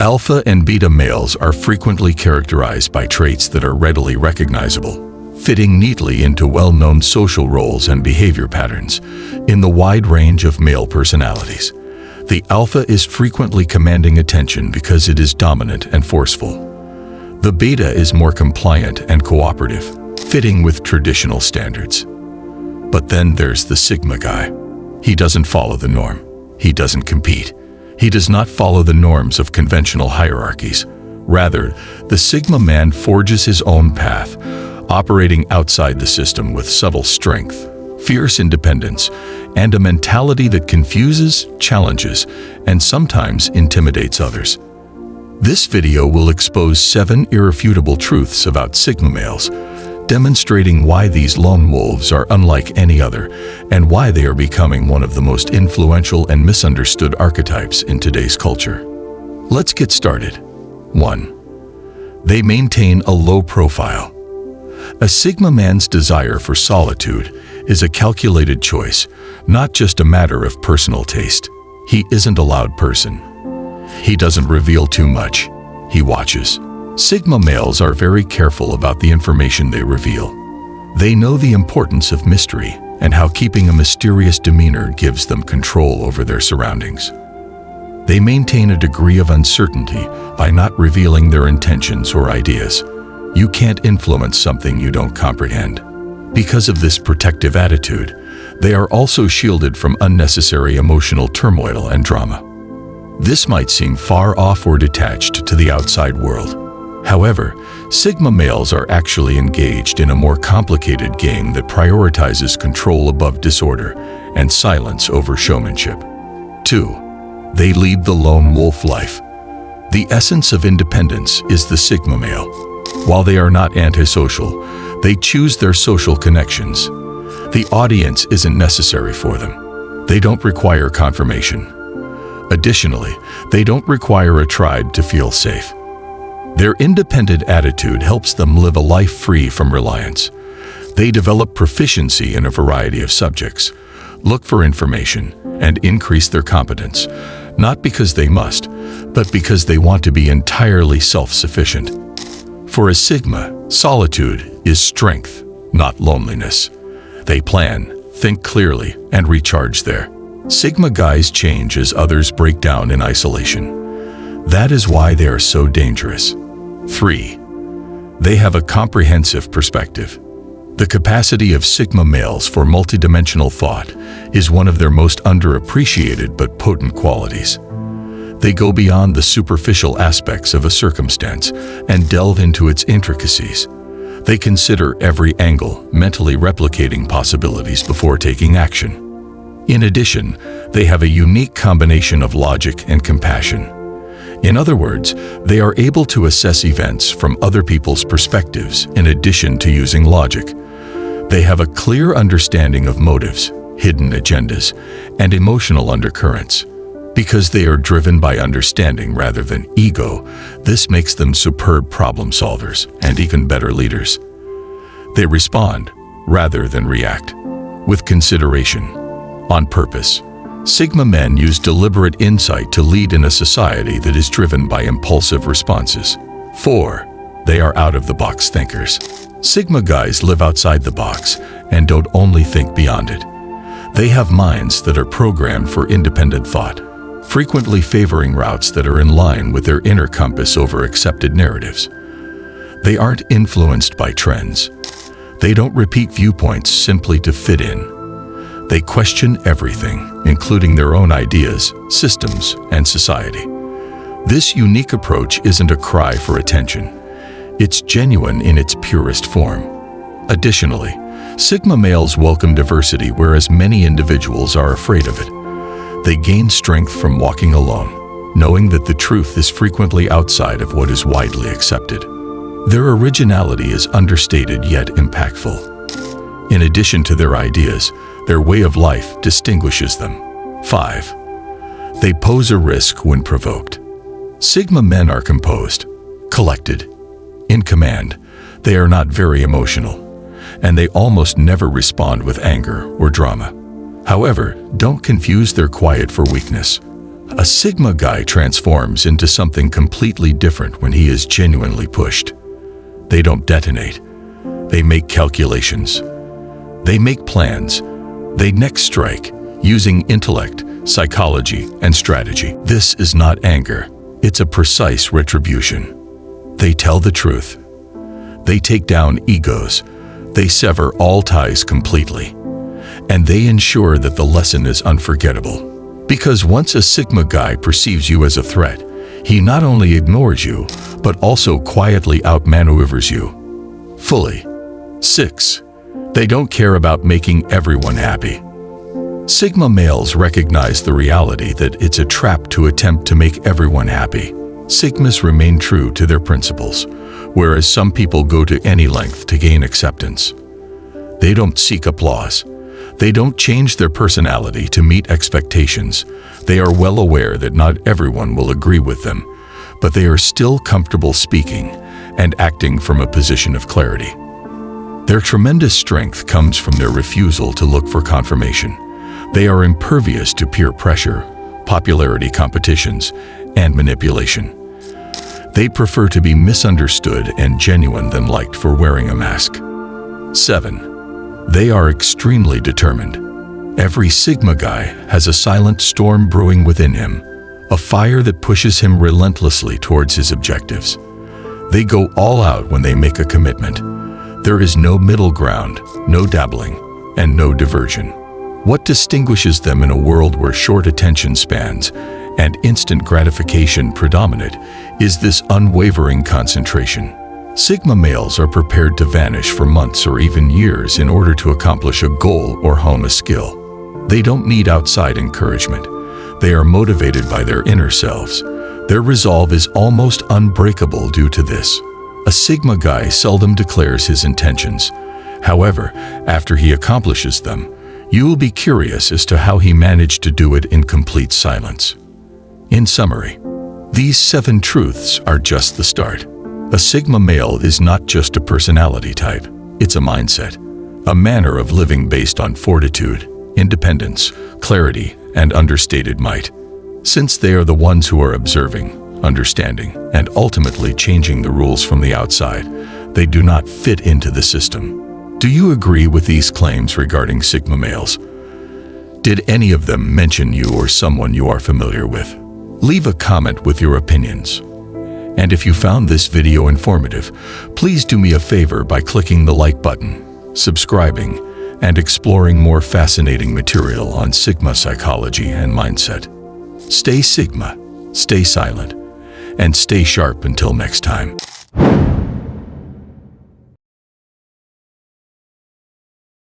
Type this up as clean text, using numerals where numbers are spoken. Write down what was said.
Alpha and beta males are frequently characterized by traits that are readily recognizable, fitting neatly into well-known social roles and behavior patterns. In the wide range of male personalities, the alpha is frequently commanding attention because it is dominant and forceful. The beta is more compliant and cooperative, fitting with traditional standards. But then there's the sigma guy. He doesn't follow the norm. He doesn't compete. He does not follow the norms of conventional hierarchies. Rather, the sigma man forges his own path, operating outside the system with subtle strength, fierce independence, and a mentality that confuses, challenges, and sometimes intimidates others. This video will expose 7 irrefutable truths about sigma males, demonstrating why these lone wolves are unlike any other and why they are becoming one of the most influential and misunderstood archetypes in today's culture. Let's get started. 1. They maintain a low profile. A sigma man's desire for solitude is a calculated choice, not just a matter of personal taste. He isn't a loud person. He doesn't reveal too much. He watches. Sigma males are very careful about the information they reveal. They know the importance of mystery and how keeping a mysterious demeanor gives them control over their surroundings. They maintain a degree of uncertainty by not revealing their intentions or ideas. You can't influence something you don't comprehend. Because of this protective attitude, they are also shielded from unnecessary emotional turmoil and drama. This might seem far off or detached to the outside world. However, sigma males are actually engaged in a more complicated game that prioritizes control above disorder and silence over showmanship. 2. They lead the lone wolf life. The essence of independence is the sigma male. While they are not antisocial, they choose their social connections. The audience isn't necessary for them. They don't require confirmation. Additionally, they don't require a tribe to feel safe. Their independent attitude helps them live a life free from reliance. They develop proficiency in a variety of subjects, look for information, and increase their competence, not because they must, but because they want to be entirely self-sufficient. For a sigma, solitude is strength, not loneliness. They plan, think clearly, and recharge there. Sigma guys change as others break down in isolation. That is why they are so dangerous. 3. They have a comprehensive perspective. The capacity of sigma males for multidimensional thought is one of their most underappreciated but potent qualities. They go beyond the superficial aspects of a circumstance and delve into its intricacies. They consider every angle, mentally replicating possibilities before taking action. In addition, they have a unique combination of logic and compassion. In other words, they are able to assess events from other people's perspectives in addition to using logic. They have a clear understanding of motives, hidden agendas, and emotional undercurrents. Because they are driven by understanding rather than ego, this makes them superb problem solvers and even better leaders. They respond, rather than react, with consideration, on purpose. Sigma men use deliberate insight to lead in a society that is driven by impulsive responses. 4. They are out-of-the-box thinkers. Sigma guys live outside the box and don't only think beyond it. They have minds that are programmed for independent thought, frequently favoring routes that are in line with their inner compass over accepted narratives. They aren't influenced by trends. They don't repeat viewpoints simply to fit in. They question everything, including their own ideas, systems, and society. This unique approach isn't a cry for attention. It's genuine in its purest form. Additionally, sigma males welcome diversity, whereas many individuals are afraid of it. They gain strength from walking alone, knowing that the truth is frequently outside of what is widely accepted. Their originality is understated yet impactful. In addition to their ideas, their way of life distinguishes them. 5. They pose a risk when provoked. Sigma men are composed, collected, in command. They are not very emotional, and they almost never respond with anger or drama. However, don't confuse their quiet for weakness. A Sigma guy transforms into something completely different when he is genuinely pushed. They don't detonate. They make calculations. They make plans. They next strike, using intellect, psychology, and strategy. This is not anger. It's a precise retribution. They tell the truth. They take down egos. They sever all ties completely. And they ensure that the lesson is unforgettable. Because once a Sigma guy perceives you as a threat, he not only ignores you, but also quietly outmaneuvers you. Fully. 6. They don't care about making everyone happy. Sigma males recognize the reality that it's a trap to attempt to make everyone happy. Sigmas remain true to their principles, whereas some people go to any length to gain acceptance. They don't seek applause. They don't change their personality to meet expectations. They are well aware that not everyone will agree with them, but they are still comfortable speaking and acting from a position of clarity. Their tremendous strength comes from their refusal to look for confirmation. They are impervious to peer pressure, popularity competitions, and manipulation. They prefer to be misunderstood and genuine than liked for wearing a mask. 7. They are extremely determined. Every Sigma guy has a silent storm brewing within him, a fire that pushes him relentlessly towards his objectives. They go all out when they make a commitment. There is no middle ground, no dabbling, and no diversion. What distinguishes them in a world where short attention spans and instant gratification predominate is this unwavering concentration. Sigma males are prepared to vanish for months or even years in order to accomplish a goal or hone a skill. They don't need outside encouragement. They are motivated by their inner selves. Their resolve is almost unbreakable due to this. A Sigma guy seldom declares his intentions. However, after he accomplishes them, you will be curious as to how he managed to do it in complete silence. In summary, these 7 truths are just the start. A Sigma male is not just a personality type, it's a mindset, a manner of living based on fortitude, independence, clarity, and understated might. Since they are the ones who are observing, understanding, and ultimately changing the rules from the outside, they do not fit into the system. Do you agree with these claims regarding Sigma males? Did any of them mention you or someone you are familiar with? Leave a comment with your opinions. And if you found this video informative, please do me a favor by clicking the like button, subscribing, and exploring more fascinating material on Sigma psychology and mindset. Stay Sigma, stay silent, and stay sharp until next time.